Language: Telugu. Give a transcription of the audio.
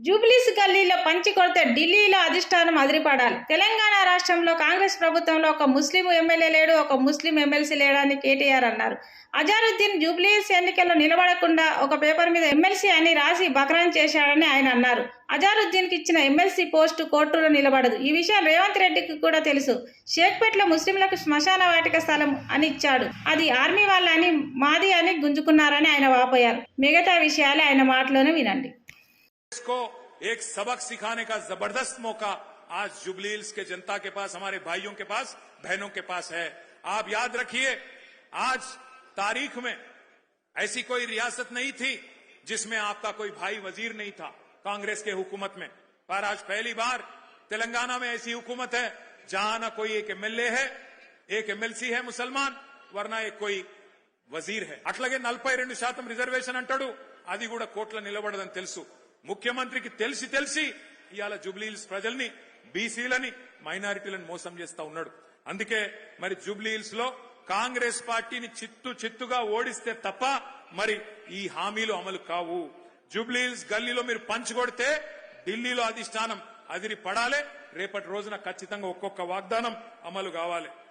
జూబ్లీస్ గల్లీలో పంచి కొడితే ఢిల్లీలో అధిష్టానం అదిరిపడాలి. తెలంగాణ రాష్ట్రంలో కాంగ్రెస్ ప్రభుత్వంలో ఒక ముస్లిం ఎమ్మెల్యే లేడు, ఒక ముస్లిం ఎమ్మెల్సీ లేడని కేటీఆర్ అన్నారు. అజారుద్దీన్ జూబ్లీస్ ఎన్నికల్లో నిలబడకుండా ఒక పేపర్ మీద ఎమ్మెల్సీ అని రాసి బకరాన్ చేశాడని ఆయన అన్నారు. అజారుద్దీన్కి ఇచ్చిన ఎమ్మెల్సీ పోస్టు కోర్టులో నిలబడదు. ఈ విషయం రేవంత్ రెడ్డికి కూడా తెలుసు. షేక్పేట్లో ముస్లింలకు శ్మశాన వాటిక స్థలం అని ఇచ్చాడు. అది ఆర్మీ వాళ్ళని మాది అని గుంజుకున్నారని ఆయన వాపోయారు. మిగతా విషయాలు ఆయన మాటలోనే వినండి. को एक सबक सिखाने का जबरदस्त मौका आज जुबली हिल्स के जनता के पास, हमारे भाइयों के पास, बहनों के पास है। आप याद रखिए, आज तारीख में ऐसी कोई रियासत नहीं थी जिसमें आपका कोई भाई वजीर नहीं था कांग्रेस के हुकूमत में, पर आज पहली बार तेलंगाना में ऐसी हुकूमत है जहां न कोई एक एमएलए है, एक एमएलसी है मुसलमान, वरना एक कोई वजीर है. అట్లాగే 42% రిజర్వేషన్ అంటాడు, అది కూడా కోట్ల నిలబడదని తెలుసు. ముఖ్యమంత్రికి తెలిసి ఇవాళ జూబ్లీ హిల్స్ ప్రజల్ని, బీసీలని, మైనారిటీలను మోసం చేస్తా ఉన్నాడు. అందుకే మరి జూబ్లీ హిల్స్ లో కాంగ్రెస్ పార్టీని చిత్తుగా ఓడిస్తే తప్ప మరి ఈ హామీలు అమలు కావు. జూబ్లీ హిల్స్ గల్లీలో మీరు పంచుకొడితే ఢిల్లీలో అధిష్టానం అదిరి పడాలి. రేపటి రోజున ఖచ్చితంగా ఒక్కొక్క వాగ్దానం అమలు కావాలి.